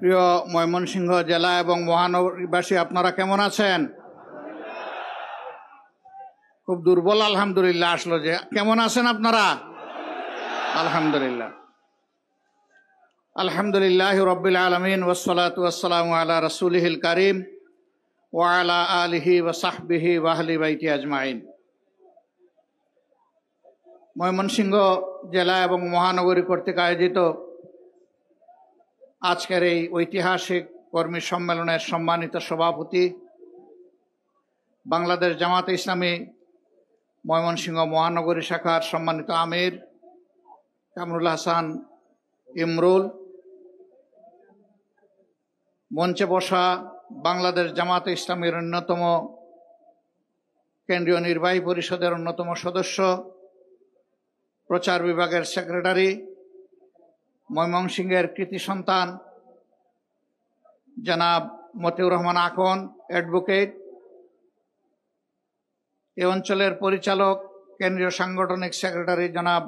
প্রিয় ময়মনসিংহ জেলা এবং মহানগরবাসী, আপনারা কেমন আছেন? খুব দুর্বল আলহামদুলিল্লাহ আসলো যে। কেমন আছেন আপনারা? আলহামদুলিল্লাহ আলহামদুলিল্লাহ রব্বিল আলামিন ওয়াসসালাতু ওয়াসসালামু আলা রাসূলিহিল কারীম ওয়া আলা আলিহি ওয়া সাহবিহি ওয়া আহলি বাইতি আজমাইন। ময়মনসিংহ জেলা এবং মহানগরী কর্তৃক আয়োজিত আজকের এই ঐতিহাসিক কর্মী সম্মেলনের সম্মানিত সভাপতি, বাংলাদেশ জামাতে ইসলামী ময়মনসিংহ মহানগরী শাখার সম্মানিত আমির কামরুল হাসান ইমরুল, মঞ্চে বসা বাংলাদেশ জামাতে ইসলামীর অন্যতম কেন্দ্রীয় নির্বাহী পরিষদের অন্যতম সদস্য, প্রচার বিভাগের সেক্রেটারি, ময়মনসিংহের কৃতি সন্তান জনাব মতিউর রহমান আকন অ্যাডভোকেট, এ অঞ্চলের পরিচালক কেন্দ্রীয় সাংগঠনিক সেক্রেটারি জনাব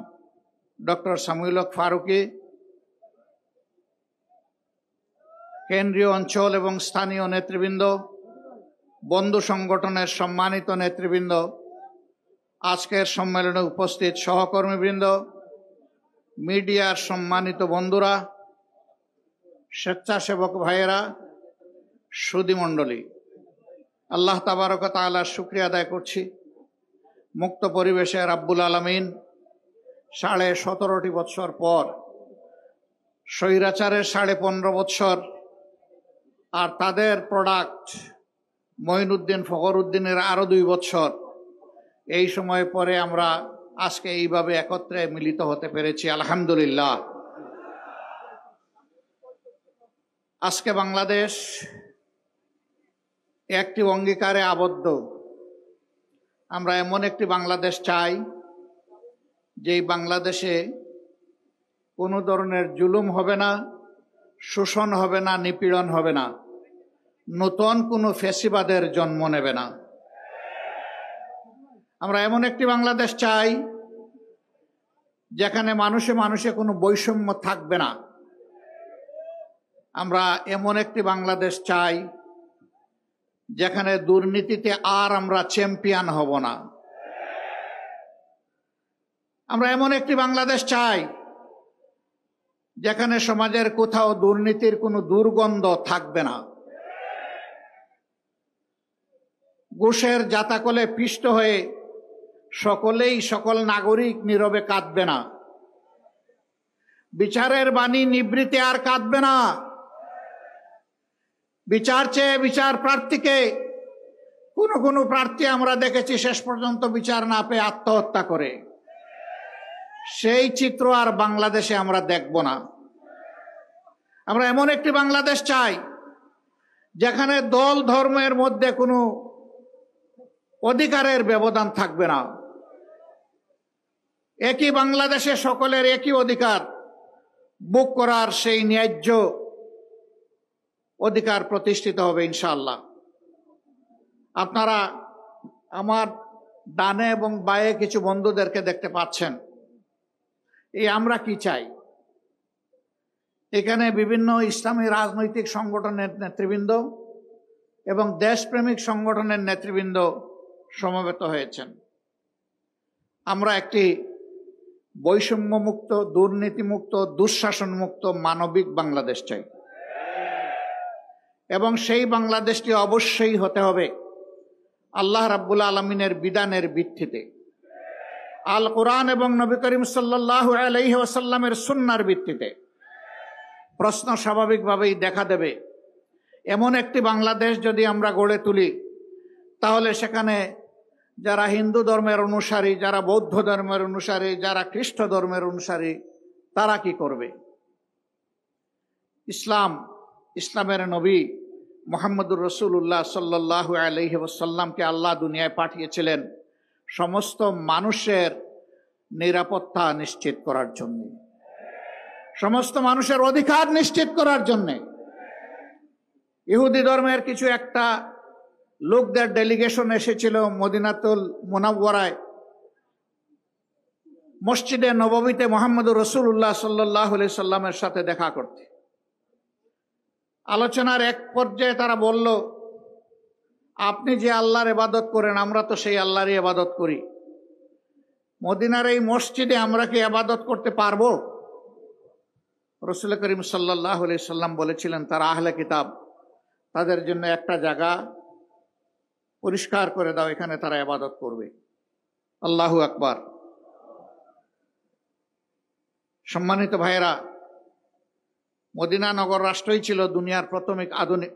ডক্টর সামিউল হক ফারুকী, কেন্দ্রীয় অঞ্চল এবং স্থানীয় নেতৃবৃন্দ, বন্ধু সংগঠনের সম্মানিত নেতৃবৃন্দ, আজকের সম্মেলনে উপস্থিত সহকর্মীবৃন্দ, মিডিয়ার সম্মানিত বন্ধুরা, স্বেচ্ছাসেবক ভাইয়েরা, সুধীমণ্ডলী, আল্লাহ তাবারক ওয়া তাআলার শুকরিয়া আদায় করছি। মুক্ত পরিবেশে রাব্বুল আলামিন 17.5 বৎসর পর, স্বৈরাচারের 15.5 বৎসর আর তাদের প্রোডাক্ট মঈনুদ্দিন ফখরুদ্দিনের আরো 2 বৎসর, এই সময় পরে আমরা আজকে এইভাবে একত্রে মিলিত হতে পেরেছি, আলহামদুলিল্লাহ। আজকে বাংলাদেশ একটি অঙ্গীকারে আবদ্ধ। আমরা এমন একটি বাংলাদেশ চাই যেই বাংলাদেশে কোনো ধরনের জুলুম হবে না, শোষণ হবে না, নিপীড়ন হবে না, নতুন কোনো ফ্যাসিবাদের জন্ম নেবে না। আমরা এমন একটি বাংলাদেশ চাই যেখানে মানুষে মানুষে কোনো বৈষম্য থাকবে না। আমরা এমন একটি বাংলাদেশ চাই যেখানে দুর্নীতিতে আর আমরা চ্যাম্পিয়ন হব না। আমরা এমন একটি বাংলাদেশ চাই যেখানে সমাজের কোথাও দুর্নীতির কোনো দুর্গন্ধ থাকবে না। ঘুষের জাতাকলে পিষ্ট হয়ে সকল নাগরিক নীরবে কাঁদবে না। বিচারের বাণী নিবৃতে আর কাঁদবে না। বিচার চেয়ে বিচার প্রার্থীকে কোনো প্রার্থী আমরা দেখেছি শেষ পর্যন্ত বিচার না পেয়ে আত্মহত্যা করে। সেই চিত্র আর বাংলাদেশে আমরা দেখব না। আমরা এমন একটি বাংলাদেশ চাই যেখানে দল ধর্মের মধ্যে কোনো অধিকারের ব্যবধান থাকবে না। একই বাংলাদেশে সকলের একই অধিকার ভোগ করার সেই ন্যায্য অধিকার প্রতিষ্ঠিত হবে ইনশাআল্লাহ। আপনারা আমার ডানে এবং বায়ে কিছু বন্ধুদেরকে দেখতে পাচ্ছেন। এই আমরা কি চাই? এখানে বিভিন্ন ইসলামী রাজনৈতিক সংগঠনের নেতৃবৃন্দ এবং দেশপ্রেমিক সংগঠনের নেতৃবৃন্দ সমবেত হয়েছেন। আমরা একটি বৈষম্যমুক্ত, দুর্নীতিমুক্ত, দুঃশাসনমুক্ত মানবিক বাংলাদেশ চাই এবং সেই বাংলাদেশটি অবশ্যই হতে হবে আল্লাহ রাব্বুল আলামিনের বিধানের ভিত্তিতে, আল কোরআন এবং নবী করিম সাল্লাল্লাহু আলাইহি ওয়াসাল্লামের সুন্নাহর ভিত্তিতে। প্রশ্ন স্বাভাবিকভাবেই দেখা দেবে, এমন একটি বাংলাদেশ যদি আমরা গড়ে তুলি তাহলে সেখানে যারা হিন্দু ধর্মের অনুসারী, যারা বৌদ্ধ ধর্মের অনুসারী, যারা খ্রিস্ট ধর্মের অনুসারী, তারা কি করবে? ইসলামের নবী মুহাম্মদুর রাসূলুল্লাহ সাল্লাল্লাহু আলাইহি ওয়াসাল্লামকে আল্লাহ দুনিয়ায় পাঠিয়েছিলেন সমস্ত মানুষের নিরাপত্তা নিশ্চিত করার জন্য, সমস্ত মানুষের অধিকার নিশ্চিত করার জন্য। ইহুদি ধর্মের কিছু একটা লোকদের ডেলিগেশন এসেছিল মদিনাতুল মুনাওয়ারায়, মসজিদে নববীতে মুহাম্মদুর রাসূলুল্লাহ সাল্লাল্লাহু আলাইহি সাল্লামের সাথে দেখা করতে। আলোচনার এক পর্যায়ে তারা বলল, আপনি যে আল্লাহর ইবাদত করেন আমরা তো সেই আল্লাহরই ইবাদত করি, মদিনার এই মসজিদে আমরা কি ইবাদত করতে পারবো? রাসূল করিম সাল্লাল্লাহু আলাইহি সাল্লাম বলেছিলেন, তারা আহলে কিতাব, তাদের জন্য একটা জায়গা পরিষ্কার করে দাও, এখানে তারা ইবাদত করবে। আল্লাহু আকবার। সম্মানিত ভাইয়েরা, মদিনা নগর রাষ্ট্রই ছিল দুনিয়ার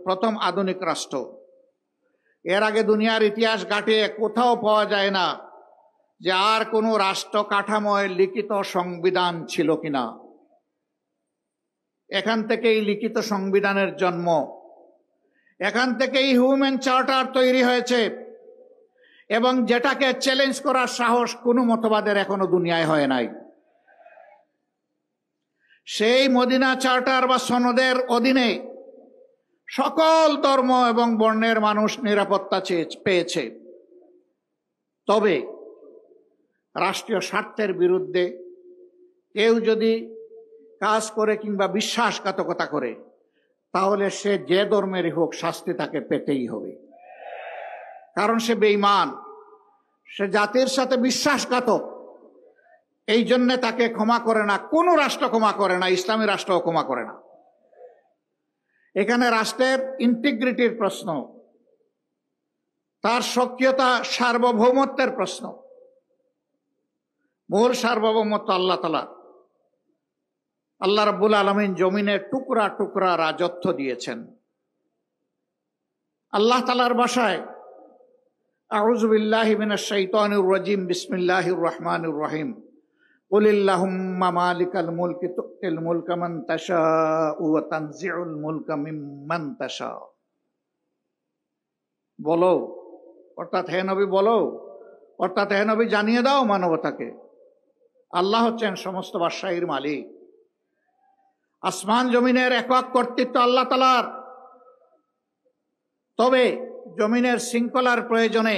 প্রথম আধুনিক রাষ্ট্র। এর আগে দুনিয়ার ইতিহাস ঘাটিয়ে কোথাও পাওয়া যায় না যে আর কোনো রাষ্ট্র কাঠামোয় লিখিত সংবিধান ছিল কিনা। এখান থেকেই লিখিত সংবিধানের জন্ম, এখান থেকেই হিউম্যান চার্টার তৈরি হয়েছে, এবং যেটাকে চ্যালেঞ্জ করার সাহস কোনো মতবাদের এখনো দুনিয়ায় হয় নাই। সেই মদিনা চার্টার বা সনদের অধীনে সকল ধর্ম এবং বর্ণের মানুষ নিরাপত্তা পেয়েছে। তবে রাষ্ট্রীয় স্বার্থের বিরুদ্ধে কেউ যদি কাজ করে কিংবা বিশ্বাসঘাতকতা করে, তাহলে সে যে ধর্মেরই হোক শাস্তি তাকে পেতেই হবে, কারণ সে বেঈমান, সে জাতির সাথে বিশ্বাসঘাতক। এই জন্য তাকে ক্ষমা করে না, কোনো রাষ্ট্র ক্ষমা করে না, ইসলামী রাষ্ট্রও ক্ষমা করে না। এখানে রাষ্ট্রের ইন্টিগ্রিটির প্রশ্ন, তার সক্রিয়তা, সার্বভৌমত্বের প্রশ্ন। মূল সার্বভৌমত্ব আল্লাহ তাআলা। আল্লাহ রাব্বুল আলামিন জমিনের টুকরা টুকরা রাজত্ব দিয়েছেন। আল্লাহ তাআলার ভাষায়, আউযু বিল্লাহি মিনাশ শাইতানির রাজিম, বিসমিল্লাহির রহমানির রহিম, কুলিল্লাহুম্মা মালিকাল মুলকি তুতিল মুলকা মান তাশাউ ওয়া তানজিউল মুলকা মিম্মান তাশাউ। বলো, অর্থাৎ হে নবী বলো, অর্থাৎ হে নবী জানিয়ে দাও মানবতাকে, আল্লাহ হচ্ছেন সমস্ত বাদশাহীর মালিক। আসমান জমিনের একক কর্তৃত্ব আল্লাহ তাআলার। তবে জমিনের শৃঙ্খলার প্রয়োজনে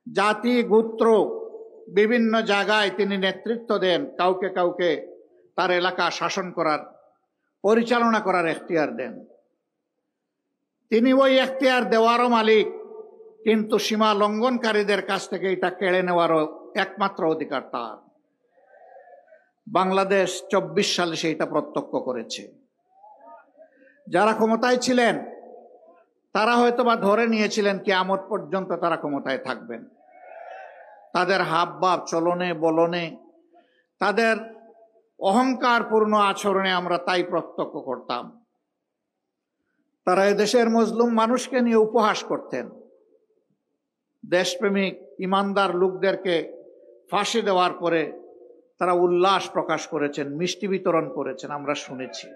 জাতি গোত্র বিভিন্ন জায়গায় তিনি নেতৃত্ব দেন, কাউকে কাউকে তার এলাকা শাসন করার, পরিচালনা করার এখতিয়ার দেন। তিনি ওই এখতিয়ার দেওয়ারও মালিক, কিন্তু সীমা লঙ্ঘনকারীদের কাছ থেকে এটা কেড়ে নেওয়ারও একমাত্র অধিকার তার। বাংলাদেশ 24 সালে সেইটা প্রত্যক্ষ করেছে। যারা ক্ষমতায় ছিলেন তারা হয়তো বা ধরে নিয়েছিলেন কিয়ামত পর্যন্ত তারা ক্ষমতায় থাকবেন। তাদের হাবভাব, চলনে বলনে, তাদের অহংকারপূর্ণ আচরণে আমরা তাই প্রত্যক্ষ করতাম। তারা এদেশের মজলুম মানুষকে নিয়ে উপহাস করতেন। দেশপ্রেমিক ইমানদার লোকদেরকে ফাঁসি দেওয়ার পরে তারা উল্লাস প্রকাশ করেছেন, মিষ্টি বিতরণ করেছেন, আমরা শুনেছি।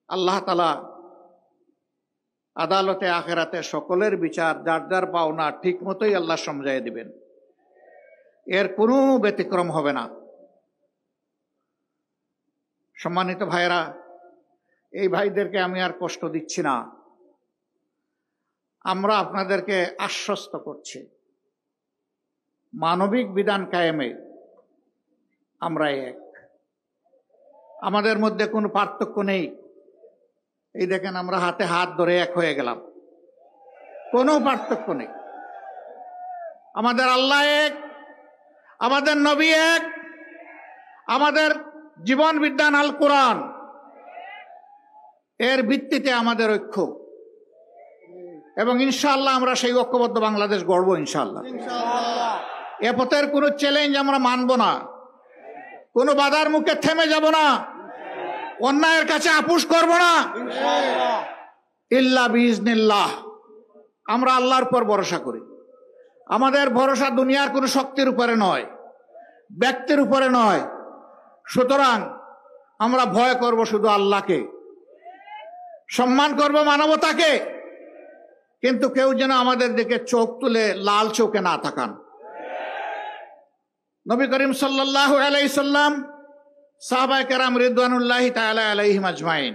আল্লাহ তাআলা আদালতে আখেরাতে সকলের বিচার, যার যার পাওনা ঠিক মতোই আল্লাহ সমঝাইয়ে দিবেন, এর কোনো ব্যতিক্রম হবে না। সম্মানিত ভাইরা, এই ভাইদেরকে আমি আর কষ্ট দিচ্ছি না, আমরা আপনাদেরকে আশ্বস্ত করছি, মানবিক বিধান কায়েমে আমরা এক, আমাদের মধ্যে কোনো পার্থক্য নেই। এই দেখেন, আমরা হাতে হাত ধরে এক হয়ে গেলাম, কোনো পার্থক্য নেই। আমাদের আল্লাহ এক, আমাদের নবী এক, আমাদের জীবন বিধান আল কোরআন, এর ভিত্তিতে আমাদের ঐক্য, এবং ইনশাআল্লাহ আমরা সেই ঐক্যবদ্ধ বাংলাদেশ গড়ব ইনশাআল্লাহ। এ পথের কোনো চ্যালেঞ্জ আমরা মানব না, কোনো বাধার মুখে থেমে যাব না, অন্যায়ের কাছে আপোষ করব না, ইল্লা বিইজনিল্লাহ। আমরা আল্লাহর উপর ভরসা করি। আমাদের ভরসা দুনিয়ার কোনো শক্তির উপরে নয়, ব্যক্তির উপরে নয়। সুতরাং আমরা ভয় করব শুধু আল্লাহকে, সম্মান করব মানবতাকে, কিন্তু কেউ যেন আমাদের দিকে চোখ তুলে লাল চোখে না তাকান। নবী করিম সাল্লাল্লাহু আলাইহি সাল্লাম, সাহাবায়ে কেরাম রিদওয়ানুল্লাহি তাআলা আলাইহিম আজমাইন,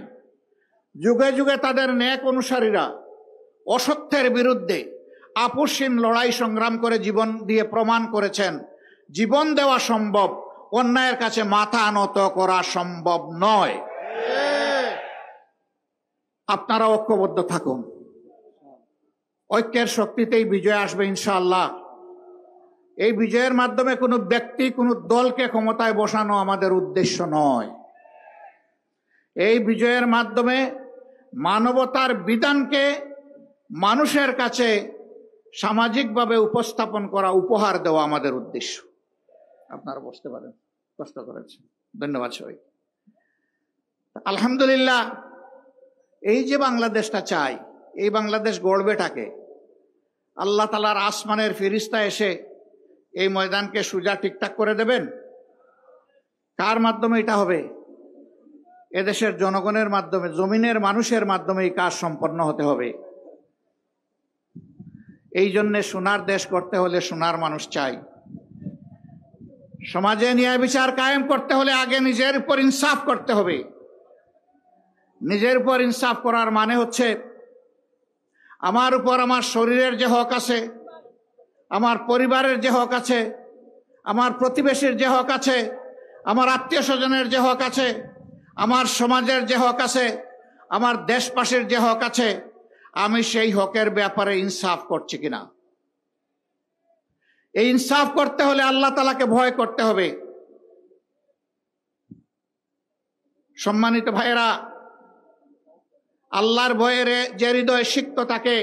যুগে যুগে তাদের নেক অনুসারীরা অসত্যের বিরুদ্ধে আপোষহীন লড়াই সংগ্রাম করে জীবন দিয়ে প্রমাণ করেছেন জীবন দেওয়া সম্ভব, অন্যায়ের কাছে মাথা নত করা সম্ভব নয়। আপনারা ঐক্যবদ্ধ থাকুন। ঐক্যের শক্তিতেই বিজয় আসবে ইনশাআল্লাহ। এই বিজয়ের মাধ্যমে কোনো ব্যক্তি, কোনো দলকে ক্ষমতায় বসানো আমাদের উদ্দেশ্য নয়। এই বিজয়ের মাধ্যমে মানবতার বিধানকে মানুষের কাছে সামাজিকভাবে উপস্থাপন করা, উপহার দেওয়া আমাদের উদ্দেশ্য। আপনারা বসতে পারেন, কষ্ট করেছেন, ধন্যবাদ সবাই। আলহামদুলিল্লাহ, এই যে বাংলাদেশটা চাই, এই বাংলাদেশ গড়বেটাকে আল্লাহ তাআলার আসমানের ফেরেশতা এসে এই ময়দানকে সোজা ঠিকঠাক করে দেবেন। কার মাধ্যমে এটা হবে? এদেশের জনগণের মাধ্যমে, জমিনের মানুষের মাধ্যমে এই কাজ সম্পন্ন হতে হবে। এই জন্য সোনার দেশ করতে হলে সোনার মানুষ চাই। সমাজে ন্যায় বিচার কায়েম করতে হলে আগে নিজের উপর ইনসাফ করতে হবে। নিজের উপর ইনসাফ করার মানে হচ্ছে আমার উপর আমার শরীরের যে হক আছে, আমার পরিবারের যে হক আছে, আমার প্রতিবেশীর যে হক আছে, আমার আত্মীয় স্বজনের যে হক আছে, আমার সমাজের যে হক আছে, আমার দেশবাসীর যে হক আছে, আমি সেই হকের ব্যাপারে ইনসাফ করছি কিনা। এই ইনসাফ করতে হলে আল্লাহ তাআলাকে ভয় করতে হবে। সম্মানিত ভাইয়েরা, আল্লাহর ভয়ের যে হৃদয় সিক্ত থাকে,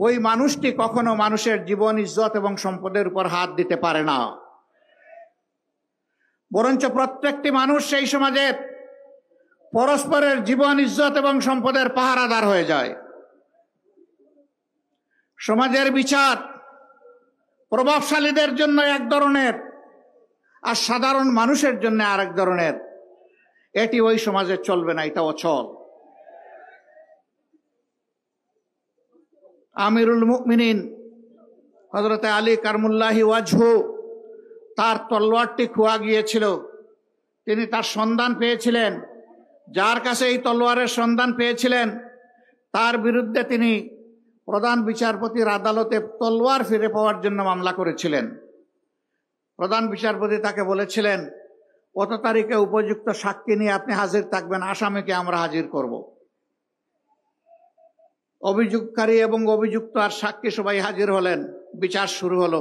ওই মানুষটি কখনো মানুষের জীবন, ইজ্জত এবং সম্পদের উপর হাত দিতে পারে না। বরঞ্চ প্রত্যেকটি মানুষ সেই সমাজের পরস্পরের জীবন, ইজ্জত এবং সম্পদের পাহারাদার হয়ে যায়। সমাজের বিচার প্রভাবশালীদের জন্য এক ধরনের, আর সাধারণ মানুষের জন্য আরেক ধরনের। এটি ওই সমাজে চলবে না, এটা অচল। আমিরুল মুমিনিন হযরত আলী কারমুল্লাহি ওয়াজহু, তার তলোয়ারটি খোয়া গিয়েছিল। তিনি তার সন্ধান পেয়েছিলেন। যার কাছে এই তলোয়ারের সন্ধান পেয়েছিলেন তার বিরুদ্ধে তিনি প্রধান বিচারপতির আদালতে তলোয়ার ফিরে পাওয়ার জন্য মামলা করেছিলেন। প্রধান বিচারপতি তাকে বলেছিলেন, কত তারিখে উপযুক্ত সাক্ষী নিয়ে আপনি হাজির থাকবেন, আসামিকে আমরা হাজির করব। অভিযোগকারী এবং অভিযুক্ত আর সাক্ষী সবাই হাজির হলেন। বিচার শুরু হলো।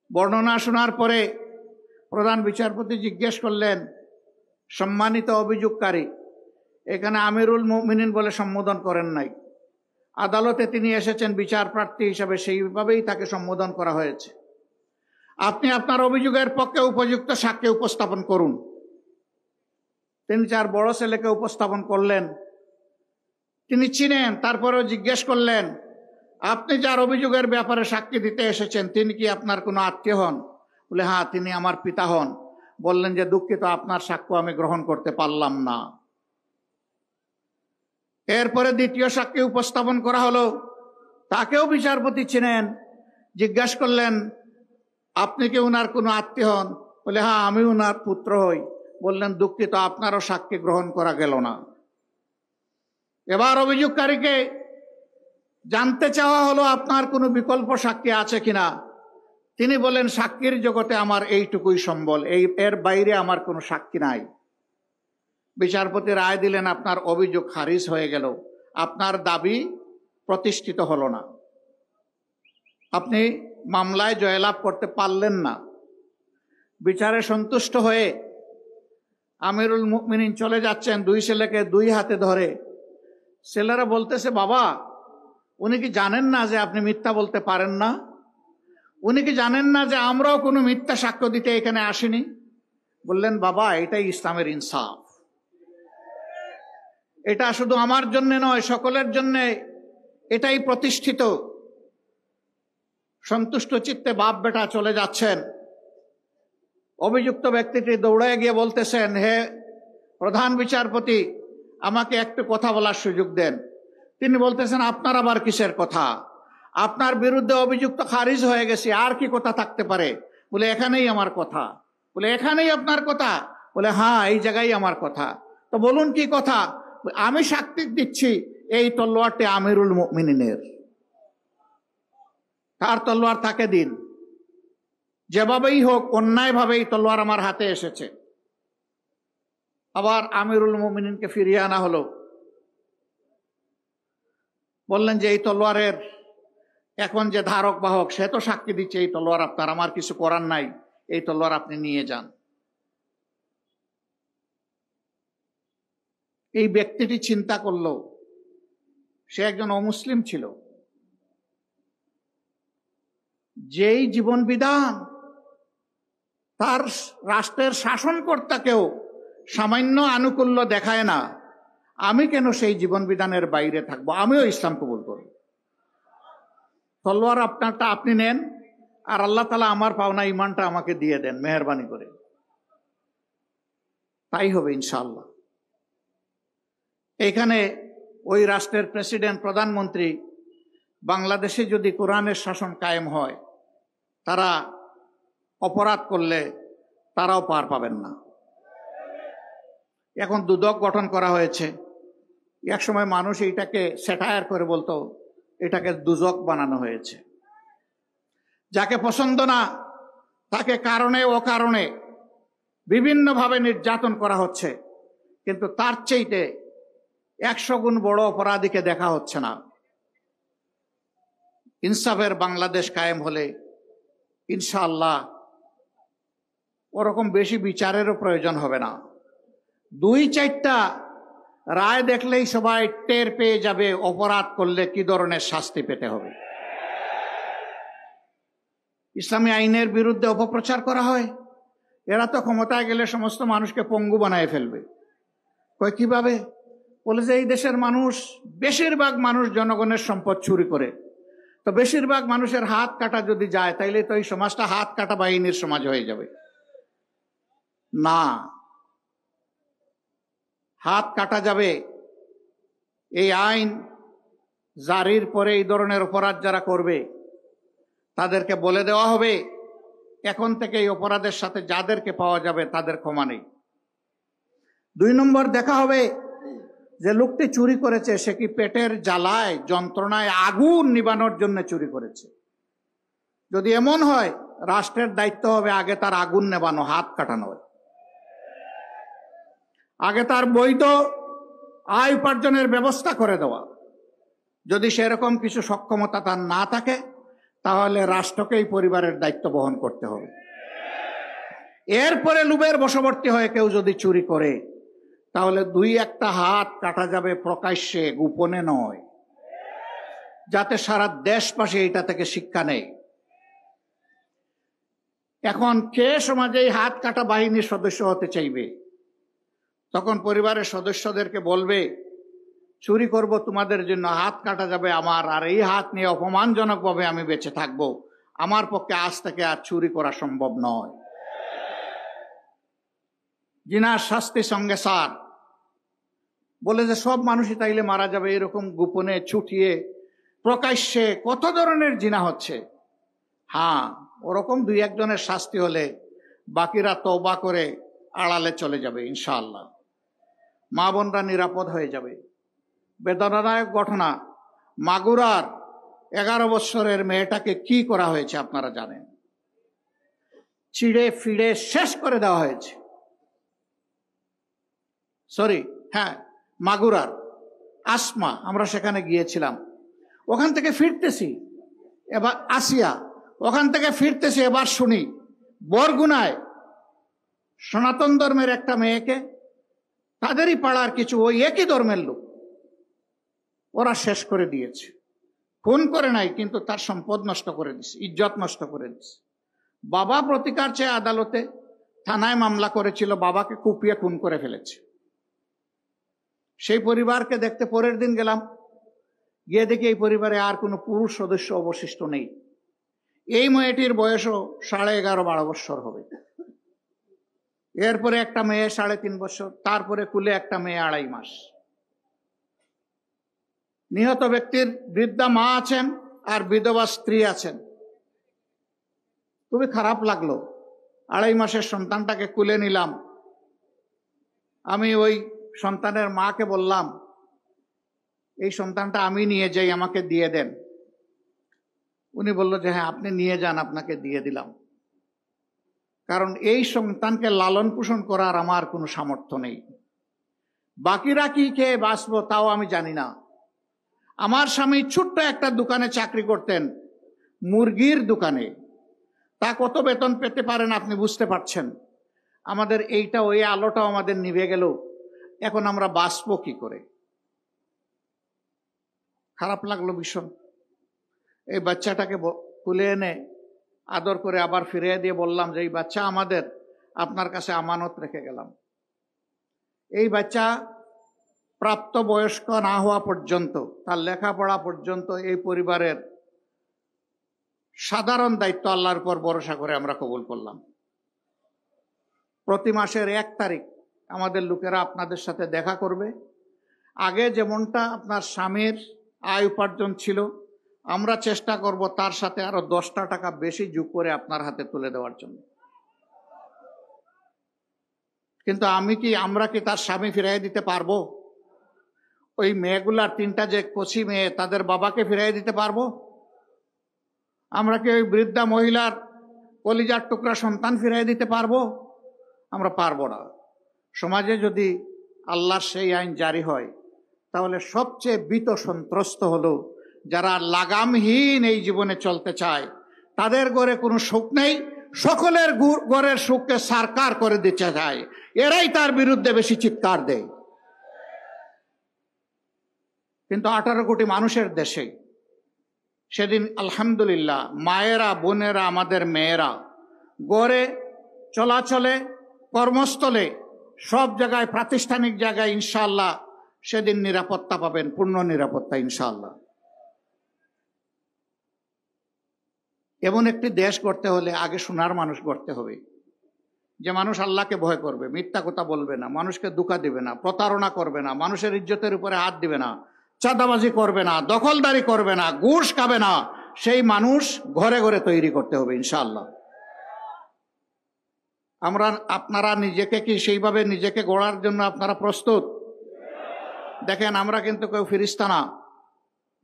বর্ণনা শোনার পরে প্রধান বিচারপতি জিজ্ঞেস করলেন, সম্মানিত অভিযোগকারী, এখানে আমিরুল মুমিনিন বলে সম্বোধন করেন নাই। আদালতে তিনি এসেছেন বিচার প্রার্থী হিসাবে, সেইভাবেই তাকে সম্বোধন করা হয়েছে। আপনি আপনার অভিযোগের পক্ষে উপযুক্ত সাক্ষ্য উপস্থাপন করুন। তিনি তার বড় ছেলেকে উপস্থাপন করলেন। তিনি চিনেন, তারপরেও জিজ্ঞেস করলেন, আপনি যার অভিযোগের ব্যাপারে সাক্ষী দিতে এসেছেন তিনি কি আপনার কোনো আত্মীয় হন? বলে, হ্যাঁ, তিনি আমার পিতা হন। বললেন যে, দুঃখিত, আপনার সাক্ষ্য আমি গ্রহণ করতে পারলাম না। এরপরে দ্বিতীয় সাক্ষী উপস্থাপন করা হলো। তাকেও বিচারপতি চিনেন। জিজ্ঞাসা করলেন, আপনি কি উনার কোনো আত্মীয় হন? বলে, হ্যাঁ, আমি উনার পুত্র হই। বললেন, দুঃখিত, আপনারও সাক্ষী গ্রহণ করা গেল না। এবার অভিযোগকারীকে জানতে চাওয়া হলো, আপনার কোনো বিকল্প সাক্ষী আছে কিনা। তিনি বলেন, সাক্ষীর জগতে আমার এইটুকুই সম্বল, এর বাইরে আমার কোনো সাক্ষী নাই। বিচারপতি রায় দিলেন, আপনার অভিযোগ খারিজ হয়ে গেল, আপনার দাবি প্রতিষ্ঠিত হলো না, আপনি মামলায় জয়লাভ করতে পারলেন না। বিচারে সন্তুষ্ট হয়ে আমিরুল মুমিনিন চলে যাচ্ছেন, দুই ছেলেকে দুই হাতে ধরে। ছেলেরা বলতেছে, বাবা, উনি কি জানেন না যে আপনি মিথ্যা বলতে পারেন না? উনি কি জানেন না যে আমরাও কোনো মিথ্যা সাক্ষ্য দিতে এখানে আসিনি? বললেন, বাবা, এটাই ইসলামের ইনসাফ। এটা শুধু আমার জন্য নয়, সকলের জন্য এটাই প্রতিষ্ঠিত। সন্তুষ্ট চিত্তে বাপ বেটা চলে যাচ্ছেন। অভিযুক্ত ব্যক্তিটি দৌড়ে গিয়ে বলতেছেন, হে প্রধান বিচারপতি, আমাকে একটু কথা বলার সুযোগ দেন। তিনি বলতেছেন, আপনার আবার কিসের কথা? আপনার বিরুদ্ধে অভিযুক্ত খারিজ হয়ে গেছে, আর কি কথা থাকতে পারে? বলে, এখানেই আমার কথা। বলে, এখানেই আপনার কথা? বলে, হ্যাঁ, এই জায়গায় আমার কথা। তো বলুন কি কথা? আমি সাক্ষী দিচ্ছি, এই তলোয়ারটি আমিরুল মুমিনিনের। তার তলোয়ার তাকে দিন। যেভাবেই হোক, অন্যায়ভাবেই তলোয়ার আমার হাতে এসেছে। আবার আমিরুল মুমিনিনকে ফিরিয়ে আনা হলো। বললেন যে এই তলোয়ারের এখন যে ধারক বাহক সে তো সাক্ষী দিচ্ছে এই তলোয়ার আপনার, আমার কিছু করার নাই, এই তলোয়ার আপনি নিয়ে যান। এই ব্যক্তিটি চিন্তা করলো সে একজন অমুসলিম ছিল, যেই জীবন বিধান তার রাষ্ট্রের শাসনকর্তাকেও সামান্য আনুকূল্য দেখায় না, আমি কেন সেই জীবন বিধানের বাইরে থাকবো, আমিও ইসলাম কবুল করব। তলোয়ার আপনারটা আপনি নেন, আর আল্লাহ তাআলা আমার পাওনা ইমানটা আমাকে দিয়ে দেন মেহেরবানি করে। তাই হবে ইনশাআল্লাহ। এইখানে ওই রাষ্ট্রের প্রেসিডেন্ট, প্রধানমন্ত্রী, বাংলাদেশে যদি কোরআনের শাসন কায়েম হয়, তারা অপরাধ করলে তারাও পার পাবেন না। এখন দুদক গঠন করা হয়েছে। এক সময় মানুষ এইটাকে স্যাটায়ার করে বলতো এটাকে দুজক বানানো হয়েছে। যাকে পছন্দ না তাকে কারণে অকারণে বিভিন্নভাবে নির্যাতন করা হচ্ছে, কিন্তু তার চাইতে 100 গুণ বড় অপরাধীকে দেখা হচ্ছে না। ইনসাফের বাংলাদেশ কায়েম হলে ইনশাআল্লাহ ওরকম বেশি বিচারেরও প্রয়োজন হবে না। 2-4টা রায় দেখলেই সবাই টের পেয়ে যাবে অপরাধ করলে কি ধরনের শাস্তি পেতে হবে। ইসলামী আইনের বিরুদ্ধে অপপ্রচার করা হয়, এরা তো ক্ষমতায় গেলে সমস্ত মানুষকে পঙ্গু বানায় ফেলবে। কয় কিভাবে? বলে যে এই দেশের মানুষ, বেশিরভাগ মানুষ জনগণের সম্পদ চুরি করে, তো বেশিরভাগ মানুষের হাত কাটা যদি যায় তাইলে তো এই সমাজটা হাত কাটা বাহিনীর সমাজ হয়ে যাবে। না, হাত কাটা যাবে। এই আইন জারির পরে এই ধরনের অপরাধ যারা করবে তাদেরকে বলে দেওয়া হবে এখন থেকে এই অপরাধের সাথে যাদেরকে পাওয়া যাবে তাদের ক্ষমা নেই। 2 নম্বর দেখা হবে যে লোকটি চুরি করেছে সে কি পেটের জ্বালায় যন্ত্রণায় আগুন নিবানোর জন্য চুরি করেছে। যদি এমন হয়, রাষ্ট্রের দায়িত্ব হবে আগে তার আগুন নেবানো, হাত কাটানো, আগে তার বৈধ আয় উপার্জনের ব্যবস্থা করে দেওয়া। যদি সেরকম কিছু সক্ষমতা তার না থাকে তাহলে রাষ্ট্রকেই পরিবারের দায়িত্ব বহন করতে হবে। এরপরে লোভের বশবর্তী হয়ে কেউ যদি চুরি করে তাহলে 2-1টা হাত কাটা যাবে প্রকাশ্যে, গোপনে নয়, যাতে সারা দেশবাসী এটা থেকে শিক্ষা নেয়। এখন কে সমাজে এই হাত কাটা বাহিনীর সদস্য হতে চাইবে? তখন পরিবারের সদস্যদেরকে বলবে চুরি করব তোমাদের জন্য, হাত কাটা যাবে আমার, আর এই হাত নিয়ে অপমানজনকভাবে আমি বেঁচে থাকবো, আমার পক্ষে আজ থেকে আর চুরি করা সম্ভব নয়। জিনার শাস্তি সঙ্গে সার। বলে যে সব মানুষই তাইলে মারা যাবে, এরকম গোপনে ছুটিয়ে প্রকাশ্যে কত ধরনের জিনা হচ্ছে। হ্যাঁ, ওরকম 2-1 জনের শাস্তি হলে বাকিরা তওবা করে আড়ালে চলে যাবে ইনশাআল্লাহ। মা বোনরা নিরাপদ হয়ে যাবে। বেদনাদায়ক ঘটনা, মাগুরার 11 বছরের মেয়েটাকে কি করা হয়েছে আপনারা জানেন। চিড়ে ফিড়ে শেষ করে দেওয়া হয়েছে। হ্যাঁ, মাগুরার আসমা, আমরা সেখানে গিয়েছিলাম। ওখান থেকে ফিরতেছি, এবার আসিয়া ওখান থেকে ফিরতেছি, এবার শুনি বরগুনায় সনাতন ধর্মের একটা মেয়েকে তাদেরই পাড়ার কিছু ওই একই ধর্মের লোক ওরা শেষ করে দিয়েছে। খুন করে নাই, কিন্তু তার সম্পদ নষ্ট করে দিছে, ইজ্জত নষ্ট করে দিছে। বাবা প্রতিকার চেয়ে আদালতে, থানায় মামলা করেছিল, বাবাকে কুপিয়ে খুন করে ফেলেছে। সেই পরিবারকে দেখতে পরের দিন গেলাম, গিয়ে দেখি এই পরিবারে আর কোনো পুরুষ সদস্য অবশিষ্ট নেই। এই মেয়েটির বয়সও 11.5-12 বছর হবে। এরপরে একটা মেয়ে 3.5 বছর, তারপরে কুলে একটা মেয়ে 2.5 মাস। নিহত ব্যক্তির বৃদ্ধা মা আছেন আর বিধবা স্ত্রী আছেন। খুবই খারাপ লাগলো। 2.5 মাসের সন্তানটাকে কুলে নিলাম। আমি ওই সন্তানের মাকে বললাম এই সন্তানটা আমি নিয়ে যাই, আমাকে দিয়ে দেন। উনি বলল যে হ্যাঁ আপনি নিয়ে যান, আপনাকে দিয়ে দিলাম। কারণ এই সন্তানকে লালন পোষণ করার আমার কোনো সামর্থ্য নেই। বাকিরা কি খেয়ে বাঁচবো তাও আমি জানি না। আমার স্বামী ছোট্ট একটা দোকানে চাকরি করতেন, মুরগির দোকানে। তা কত বেতন পেতে পারেন আপনি বুঝতে পারছেন। আমাদের এইটা, ওই আলোটাও আমাদের নিভে গেল, এখন আমরা বাঁচবো কি করে? খারাপ লাগলো ভীষণ। এই বাচ্চাটাকে তুলে এনে আদর করে আবার ফিরিয়ে দিয়ে বললাম যে এই বাচ্চা আমাদের, আপনার কাছে আমানত রেখে গেলাম। এই বাচ্চা প্রাপ্ত বয়স্ক না হওয়া পর্যন্ত, তার লেখাপড়া পর্যন্ত এই পরিবারের সাধারণ দায়িত্ব আল্লাহর উপর ভরসা করে আমরা কবুল করলাম। প্রতি মাসের 1 তারিখ আমাদের লোকেরা আপনাদের সাথে দেখা করবে। আগে যেমনটা আপনার স্বামীর আয় উপার্জন ছিল, আমরা চেষ্টা করব তার সাথে আরো 10টা টাকা বেশি যোগ করে আপনার হাতে তুলে দেওয়ার জন্য। কিন্তু আমরা কি তার স্বামী ফিরাই দিতে পারবো? ওই মেয়েগুলার 3টা যে কচি মেয়ে, তাদের বাবাকে ফিরাই দিতে পারবো? আমরা কি ওই বৃদ্ধা মহিলার কলিজার টুকরা সন্তান ফিরাই দিতে পারবো? আমরা পারবো না। সমাজে যদি আল্লাহর সেই আইন জারি হয়, তাহলে সবচেয়ে ভীত সন্ত্রস্ত হলো যারা লাগামহীন এই জীবনে চলতে চায়। তাদের ঘরে কোনো সুখ নেই, সকলের ঘরের সুখকে সারকার করে দিতে চায়, এরাই তার বিরুদ্ধে বেশি চিৎকার দেয়। কিন্তু 18 কোটি মানুষের দেশে সেদিন আলহামদুলিল্লাহ মায়েরা, বোনেরা, আমাদের মেয়েরা গড়ে, চলাচলে, কর্মস্থলে, সব জায়গায়, প্রাতিষ্ঠানিক জায়গায় ইনশাআল্লাহ সেদিন নিরাপত্তা পাবেন, পূর্ণ নিরাপত্তা ইনশাআল্লাহ। এমন একটি দেশ গড়তে হলে আগে সোনার মানুষ গড়তে হবে, যে মানুষ আল্লাহকে ভয় করবে, মিথ্যা কথা বলবে না, মানুষকে ধোঁকা দিবে না, প্রতারণা করবে না, মানুষের ইজ্জতের উপরে হাত দিবে না, চাঁদাবাজি করবে না, দখলদারি করবে না, ঘুষ খাবে না। সেই মানুষ ঘরে ঘরে তৈরি করতে হবে ইনশাআল্লাহ। আপনারা নিজেকে কি সেইভাবে নিজেকে গড়ার জন্য আপনারা প্রস্তুত? দেখেন, আমরা কিন্তু কেউ ফিরিস্তা না,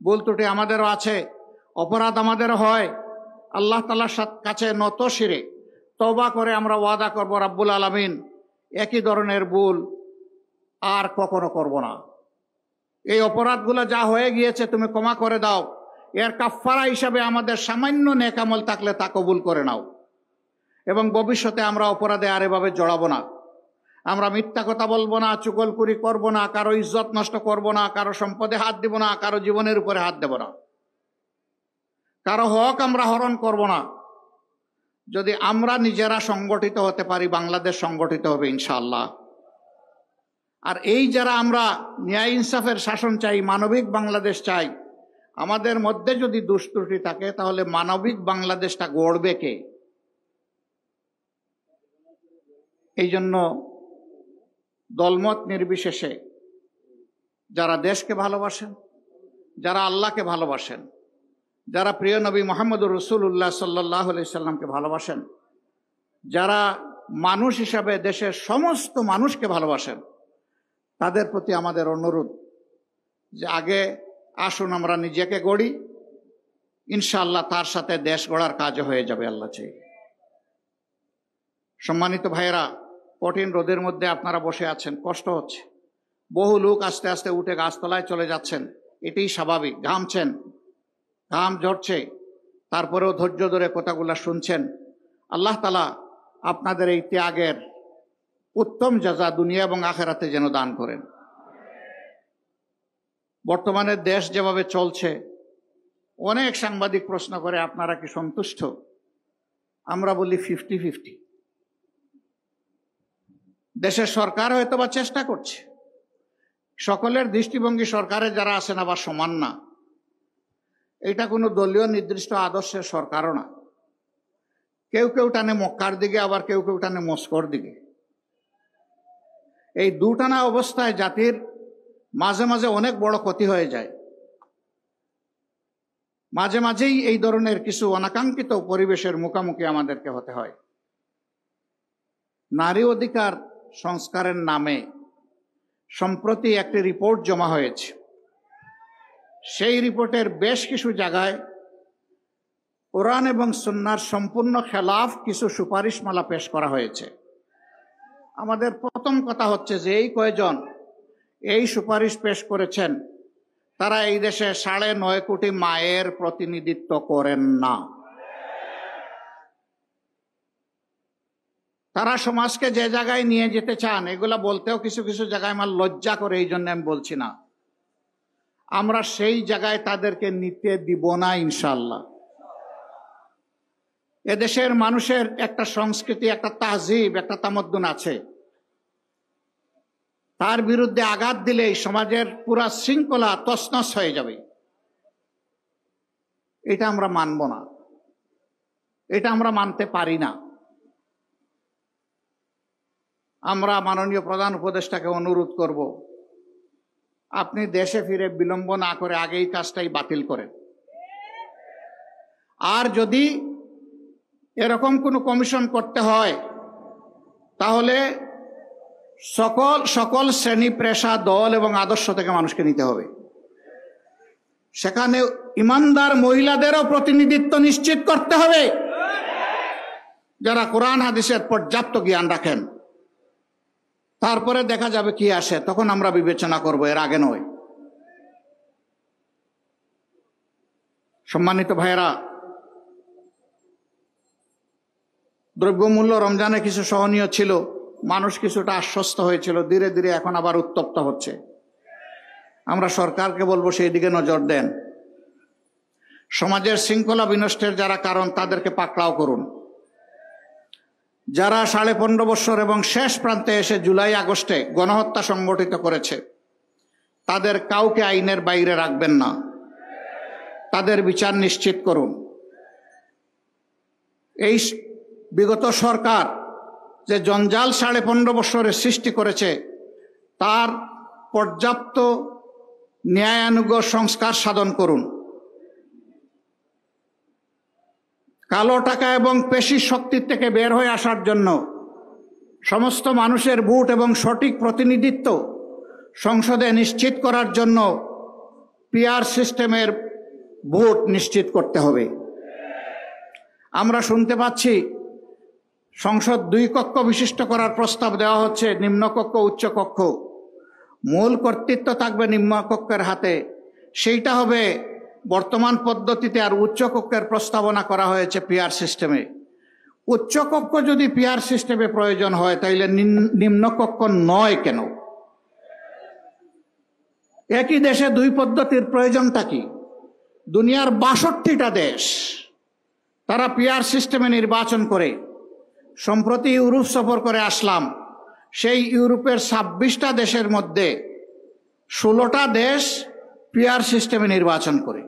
ভুল ত্রুটি আমাদেরও আছে, অপরাধ আমাদেরও হয়। আল্লাহ তাআলার কাছে নত শিরে তওবা করে আমরা ওয়াদা করব, রাব্বুল আলামিন একই ধরনের ভুল আর কখনো করব না। এই অপরাধগুলো যা হয়ে গিয়েছে তুমি ক্ষমা করে দাও, এর কাফফারা হিসাবে আমাদের সামান্য নেক আমল থাকলে তা কবুল করে নাও, এবং ভবিষ্যতে আমরা অপরাধে আর এভাবে জড়াবো না। আমরা মিথ্যা কথা বলবো না, চুগলখুরি করব না, কারো ইজ্জত নষ্ট করব না, কারো সম্পদে হাত দিব না, কারো জীবনের উপরে হাত দেব না, কারো হক আমরা হরণ করব না। যদি আমরা নিজেরা সংগঠিত হতে পারি, বাংলাদেশ সংগঠিত হবে ইনশাআল্লাহ। আর এই যারা আমরা ন্যায় ইনসাফের শাসন চাই, মানবিক বাংলাদেশ চাই, আমাদের মধ্যে যদি দুষ্ত্রুটি থাকে, তাহলে মানবিক বাংলাদেশটা গড়বে কে? এই জন্য দলমত নির্বিশেষে যারা দেশকে ভালোবাসেন, যারা আল্লাহকে ভালোবাসেন, যারা প্রিয় নবী মুহাম্মদুর রাসূলুল্লাহ সাল্লাল্লাহু আলাইহি সাল্লামকে ভালোবাসেন, যারা মানুষ হিসাবে দেশের সমস্ত মানুষকে ভালোবাসেন, তাদের প্রতি আমাদের অনুরোধ যে আগে আসুন আমরা নিজেকে গড়ি, ইনশাআল্লাহ তার সাথে দেশ গড়ার কাজও হয়ে যাবে আল্লাহ চাই। সম্মানিত ভাইয়েরা, কঠিন রোদের মধ্যে আপনারা বসে আছেন, কষ্ট হচ্ছে, বহু লোক আস্তে আস্তে উঠে গাছতলায় চলে যাচ্ছেন, এটাই স্বাভাবিক। ঘামছেন, ঘাম ঝরছে, তারপরেও ধৈর্য ধরে কথাগুলো শুনছেন। আল্লাহ তাআলা আপনাদের এই ত্যাগের উত্তম জাযা দুনিয়া এবং আখিরাতে যেন দান করেন। বর্তমানে দেশ যেভাবে চলছে, অনেক সাংবাদিক প্রশ্ন করে আপনারা কি সন্তুষ্ট? আমরা বলি 50-50। দেশের সরকার হয়তো বা চেষ্টা করছে, সকলের দৃষ্টিভঙ্গি সরকারে যারা আছেন আবার সমান না। এটা কোনো দলীয় নির্দিষ্ট আদর্শের সরকারও না। কেউ কেউ টানে মক্কার দিকে, আবার কেউ কেউ টানে মস্কোর দিকে। এই দুটানা অবস্থায় জাতির মাঝে মাঝে অনেক বড় ক্ষতি হয়ে যায়। মাঝে মাঝেই এই ধরনের কিছু অনাকাঙ্ক্ষিত পরিবেশের মুখোমুখি আমাদেরকে হতে হয়। নারী অধিকার সংস্কারের নামে সম্প্রতি একটি রিপোর্ট জমা হয়েছে। সেই রিপোর্টের বেশ কিছু জায়গায় কোরআন এবং সুন্নাহর সম্পূর্ণ খেলাফ কিছু সুপারিশমালা পেশ করা হয়েছে। আমাদের প্রথম কথা হচ্ছে যে এই কয়েকজন এই সুপারিশ পেশ করেছেন, তারা এই দেশে 9.5 কোটি মায়ের প্রতিনিধিত্ব করেন না। তারা সমাজকে যে জায়গায় নিয়ে যেতে চান, এগুলা বলতেও কিছু কিছু জায়গায় আমার লজ্জা করে, এই জন্য আমি বলছি না। আমরা সেই জায়গায় তাদেরকে নিতে দিব না ইনশাআল্লাহ। এদেশের মানুষের একটা সংস্কৃতি, একটা তাহজিব, একটা তামদ্দুন আছে। তার বিরুদ্ধে আঘাত দিলেই সমাজের পুরা শৃঙ্খলা তছনছ হয়ে যাবে। এটা আমরা মানব না, এটা আমরা মানতে পারি না। আমরা মাননীয় প্রধান উপদেষ্টাকে অনুরোধ করব, আপনি দেশে ফিরে বিলম্ব না করে আগেই কাজটাই বাতিল করেন। আর যদি এরকম কোনো কমিশন করতে হয়, তাহলে সকল শ্রেণী, পেশা, দল এবং আদর্শ থেকে মানুষকে নিতে হবে। সেখানে ইমানদার মহিলাদেরও প্রতিনিধিত্ব নিশ্চিত করতে হবে, যারা কোরআন হাদিসের পর্যাপ্ত জ্ঞান রাখেন। তারপরে দেখা যাবে কি আসে, তখন আমরা বিবেচনা করব, এর আগে নয়। সম্মানিত ভাইয়েরা, দ্রব্যমূল্য রমজানে কিছু সহনীয় ছিল, মানুষ কিছুটা আশ্বস্ত হয়েছিল, ধীরে ধীরে এখন আবার উত্তপ্ত হচ্ছে। আমরা সরকারকে বলবো সেই দিকে নজর দেন। সমাজের শৃঙ্খলা বিনষ্টের যারা কারণ, তাদেরকে পাকড়াও করুন। যারা 15.5 বছর এবং শেষ প্রান্তে এসে জুলাই আগস্টে গণহত্যা সংগঠিত করেছে, তাদের কাউকে আইনের বাইরে রাখবেন না, তাদের বিচার নিশ্চিত করুন। এই বিগত সরকার যে জঞ্জাল 15.5 বছরের সৃষ্টি করেছে, তার পর্যাপ্ত ন্যায়ানুগ সংস্কার সাধন করুন। কালো টাকা এবং পেশি শক্তির থেকে বের হয়ে আসার জন্য সমস্ত মানুষের ভোট এবং সঠিক প্রতিনিধিত্ব সংসদে নিশ্চিত করার জন্য পিআর সিস্টেমের ভোট নিশ্চিত করতে হবে। আমরা শুনতে পাচ্ছি সংসদ 2 কক্ষ বিশিষ্ট করার প্রস্তাব দেওয়া হচ্ছে, নিম্নকক্ষ, উচ্চকক্ষ। মূল কর্তৃত্ব থাকবে নিম্নকক্ষের হাতে, সেইটা হবে বর্তমান পদ্ধতিতে। আর উচ্চকক্ষের প্রস্তাবনা করা হয়েছে পিআর সিস্টেমে। উচ্চকক্ষ যদি পিআর সিস্টেমে প্রয়োজন হয়, তাইলে নিম্নকক্ষ নয় কেন? একই দেশে 2 পদ্ধতির প্রয়োজনটা কি? দুনিয়ার 62টা দেশ তারা পিআর সিস্টেমে নির্বাচন করে। সম্প্রতি ইউরোপ সফর করে আসলাম, সেই ইউরোপের 26টা দেশের মধ্যে 16টা দেশ পিআর সিস্টেমে নির্বাচন করে।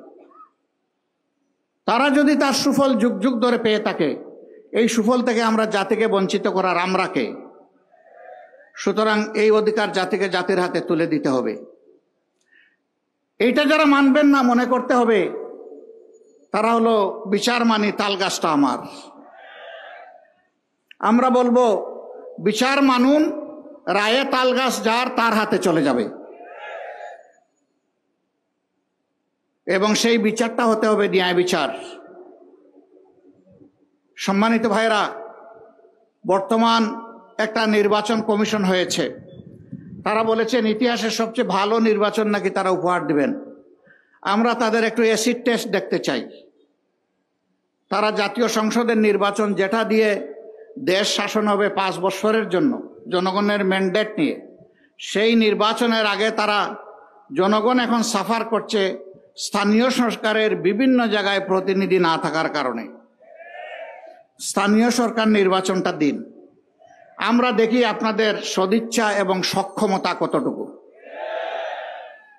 তারা যদি তার সুফল যুগ যুগ ধরে পেয়ে থাকে, এই সুফল থেকে আমরা জাতিকে বঞ্চিত করার আমরা কে? সুতরাং এই অধিকার জাতিকে জাতির হাতে তুলে দিতে হবে। এইটা যারা মানবেন না, মনে করতে হবে তারা হলো বিচার মানি তাল গাছটা আমার। আমরা বলবো বিচার মানুন, রায়ে তাল গাছ যার, তার হাতে চলে যাবে। এবং সেই বিচারটা হতে হবে ন্যায় বিচার। সম্মানিত ভাইরা, বর্তমান একটা নির্বাচন কমিশন হয়েছে। তারা বলেছেন ইতিহাসের সবচেয়ে ভালো নির্বাচন নাকি তারা উপহার দিবেন। আমরা তাদের একটু অ্যাসিড টেস্ট দেখতে চাই। তারা জাতীয় সংসদের নির্বাচন, যেটা দিয়ে দেশ শাসন হবে 5 বছরের জন্য জনগণের ম্যান্ডেট নিয়ে, সেই নির্বাচনের আগে তারা, জনগণ এখন সাফার করছে স্থানীয় সরকারের বিভিন্ন জায়গায় প্রতিনিধি না থাকার কারণে। স্থানীয় সরকার নির্বাচনটা দিন, আমরা দেখি আপনাদের সদিচ্ছা এবং সক্ষমতা কতটুকু।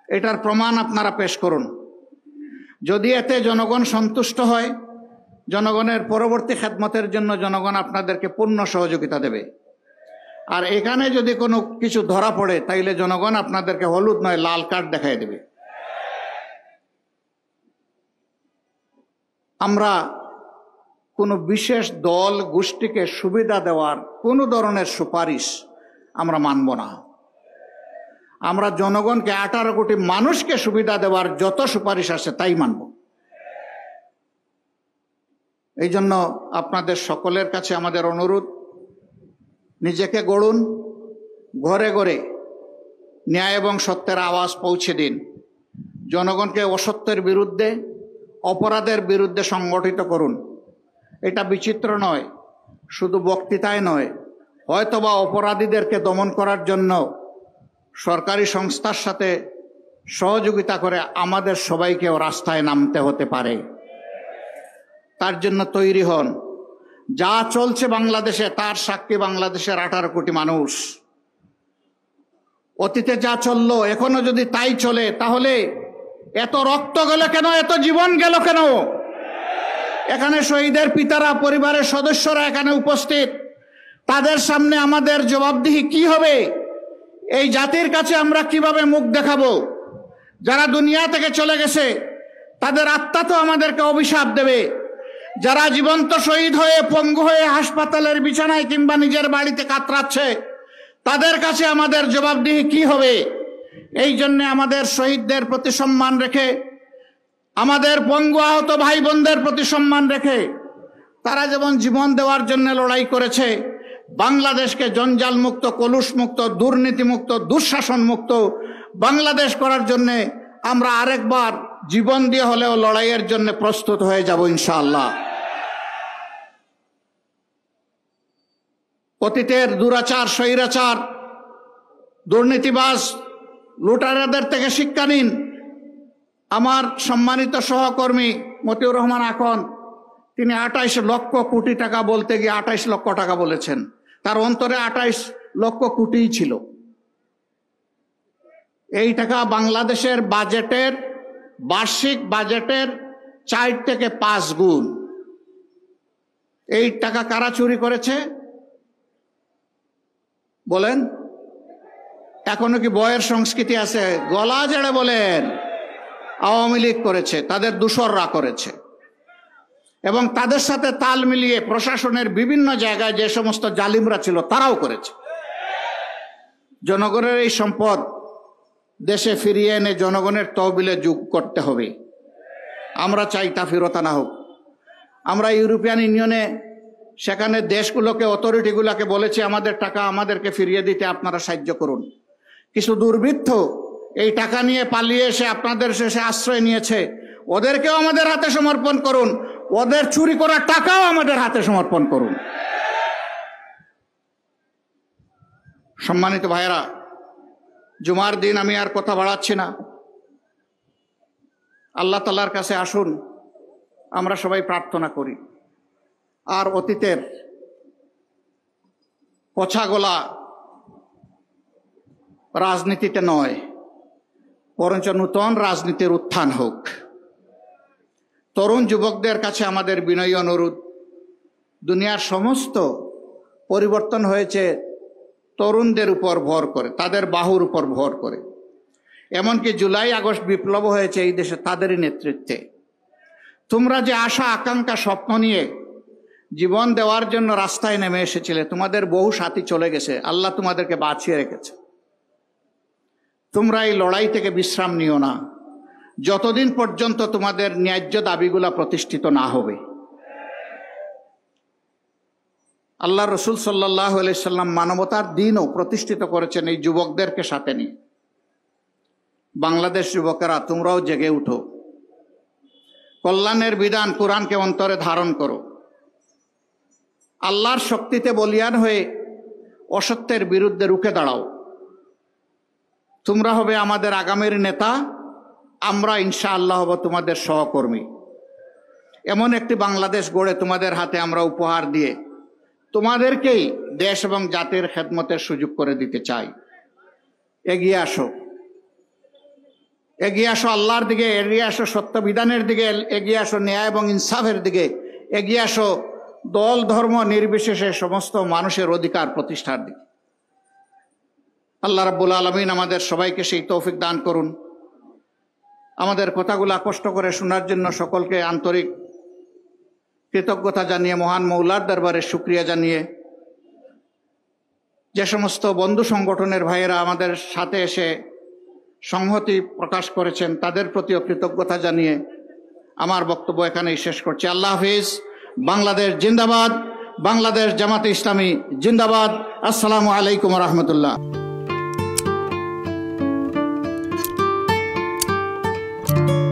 এটার প্রমাণ আপনারা পেশ করুন। যদি এতে জনগণ সন্তুষ্ট হয়, জনগণের পরবর্তী খেদমতের জন্য জনগণ আপনাদেরকে পূর্ণ সহযোগিতা দেবে। আর এখানে যদি কোনো কিছু ধরা পড়ে, তাইলে জনগণ আপনাদেরকে হলুদ নয় লাল কার্ড দেখাই দেবে। আমরা কোনো বিশেষ দল গোষ্ঠীকে সুবিধা দেওয়ার কোনো ধরনের সুপারিশ আমরা মানব না। আমরা জনগণকে, 18 কোটি মানুষকে সুবিধা দেওয়ার যত সুপারিশ আছে তাই মানব। এই জন্য আপনাদের সকলের কাছে আমাদের অনুরোধ, নিজেকে গড়ুন, ঘরে ঘরে ন্যায় এবং সত্যের আওয়াজ পৌঁছে দিন। জনগণকে অসত্যের বিরুদ্ধে, অপরাধের বিরুদ্ধে সংগঠিত করুন। এটা বিচিত্র নয়, শুধু বক্তৃতায় নয়, হয়তোবা অপরাধীদেরকে দমন করার জন্য সরকারি সংস্থার সাথে সহযোগিতা করে আমাদের সবাইকেও রাস্তায় নামতে হতে পারে। তার জন্য তৈরি হন। যা চলছে বাংলাদেশে তার সাক্ষী বাংলাদেশের 18 কোটি মানুষ। অতীতে যা চললো এখনো যদি তাই চলে, তাহলে এত রক্ত গেল কেন, এত জীবন গেল কেন? এখানে শহীদের পিতারা, পরিবারের সদস্যরা এখানে উপস্থিত, তাদের সামনে আমাদের জবাবদিহি কি হবে? এই জাতির কাছে আমরা কিভাবে মুখ দেখাবো? যারা দুনিয়া থেকে চলে গেছে তাদের আত্মা তো আমাদেরকে অভিশাপ দেবে। যারা জীবন্ত শহীদ হয়ে, পঙ্গু হয়ে হাসপাতালের বিছানায় কিংবা নিজের বাড়িতে কাতরাচ্ছে, তাদের কাছে আমাদের জবাবদিহি কি হবে? এই জন্য আমাদের শহীদদের প্রতি সম্মান রেখে, আমাদের পঙ্গু আহত ভাই বোনদের প্রতি সম্মান রেখে, তারা যেমন জীবন দেওয়ার জন্য লড়াই করেছে, বাংলাদেশকে জঞ্জাল মুক্ত, কলুষ মুক্ত, দুর্নীতি মুক্ত, দুঃশাসন মুক্ত বাংলাদেশ করার জন্য আমরা আরেকবার জীবন দিয়ে হলেও লড়াইয়ের জন্য প্রস্তুত হয়ে যাব ইনশাআল্লাহ। অতীতের দুরাচার, স্বৈরাচার, দুর্নীতিবাজ, লুটারাদের থেকে শিক্ষা নিন। আমার সম্মানিত সহকর্মী মতিউর রহমান আকন, তিনি 28 লক্ষ কোটি টাকা বলতে গিয়ে 28 লক্ষ টাকা বলেছেন। তার অন্তরে 28 লক্ষ কোটিই ছিল। এই টাকা বাংলাদেশের বাজেটের, বার্ষিক বাজেটের 4 থেকে 5 গুণ। এই টাকা কারা চুরি করেছে বলেন? এখনো কি বয়ের সংস্কৃতি আছে? গলা জেড়ে বলেন, আওয়ামী লীগ করেছে, তাদের দূষররা করেছে। এবং তাদের সাথে তাল মিলিয়ে প্রশাসনের বিভিন্ন জায়গায় যে সমস্ত জালিমরা ছিল তারাও করেছে। জনগণের এই সম্পদ দেশে ফিরিয়ে এনে জনগণের তহবিলে যোগ করতে হবে। আমরা চাই তা ফেরত আনা হোক। আমরা ইউরোপিয়ান ইউনিয়নে সেখানে দেশগুলোকে, অথরিটিগুলোকে বলেছি আমাদের টাকা আমাদেরকে ফিরিয়ে দিতে আপনারা সাহায্য করুন। কিছু দুর্বৃত্ত এই টাকা নিয়ে পালিয়ে এসে আপনাদের শেষে আশ্রয় নিয়েছে, ওদেরকেও আমাদের হাতে সমর্পণ করুন। ওদের চুরি করা টাকাও আমাদের হাতে সমর্পণ করুন। সম্মানিত ভাইয়েরা, জুমার দিন আমি আর কথা বাড়াচ্ছি না। আল্লাহ তাআলার কাছে আসুন, আমরা সবাই প্রার্থনা করি। আর অতীতের পছাগোলা রাজনীতিতে নয়, বরঞ্চ নূতন রাজনীতির উত্থান হোক। তরুণ যুবকদের কাছে আমাদের বিনয়ী অনুরোধ, দুনিয়ার সমস্ত পরিবর্তন হয়েছে তরুণদের উপর ভর করে, তাদের বাহুর উপর ভর করে। এমনকি জুলাই আগস্ট বিপ্লব হয়েছে এই দেশে তাদেরই নেতৃত্বে। তোমরা যে আশা, আকাঙ্ক্ষা, স্বপ্ন নিয়ে জীবন দেওয়ার জন্য রাস্তায় নেমে এসেছিলে, তোমাদের বহু সাথী চলে গেছে, আল্লাহ তোমাদেরকে বাঁচিয়ে রেখেছে। তোমরা এই লড়াই থেকে বিশ্রাম নিও না যতদিন পর্যন্ত তোমাদের ন্যায্য দাবিগুলা প্রতিষ্ঠিত না হবে। আল্লাহ রসুল সাল্লাল্লাহু আলাইহি সাল্লাম মানবতার দিনও প্রতিষ্ঠিত করেছেন এই যুবকদেরকে সাথে নিয়ে। বাংলাদেশ যুবকেরা, তোমরাও জেগে উঠো, কল্যাণের বিধান কোরআনকে অন্তরে ধারণ করো, আল্লাহর শক্তিতে বলিয়ান হয়ে অসত্যের বিরুদ্ধে রুখে দাঁড়াও। তোমরা হবে আমাদের আগামীর নেতা, আমরা ইনশাআল্লাহ হব তোমাদের সহকর্মী। এমন একটি বাংলাদেশ গড়ে তোমাদের হাতে আমরা উপহার দিয়ে তোমাদেরকেই দেশ এবং জাতির খেদমতের সুযোগ করে দিতে চাই। এগিয়ে আসো, এগিয়ে আসো আল্লাহর দিকে, এগিয়ে আসো সত্য বিধানের দিকে, এগিয়ে আসো ন্যায় এবং ইনসাফের দিকে, এগিয়ে আসো দল ধর্ম নির্বিশেষে সমস্ত মানুষের অধিকার প্রতিষ্ঠার দিকে। আল্লাহ রাব্বুল আলামিন আমাদের সবাইকে সেই তৌফিক দান করুন। আমাদের কথাগুলো কষ্ট করে শোনার জন্য সকলকে আন্তরিক কৃতজ্ঞতা জানিয়ে, মহান মৌলার দরবারে শুকরিয়া জানিয়ে, যে সমস্ত বন্ধু সংগঠনের ভাইয়েরা আমাদের সাথে এসে সংহতি প্রকাশ করেছেন তাদের প্রতিও কৃতজ্ঞতা জানিয়ে আমার বক্তব্য এখানেই শেষ করছি। আল্লাহ হাফিজ। বাংলাদেশ জিন্দাবাদ, বাংলাদেশ জামাতে ইসলামী জিন্দাবাদ। আসসালামু আলাইকুম ওয়া রাহমাতুল্লাহ। you.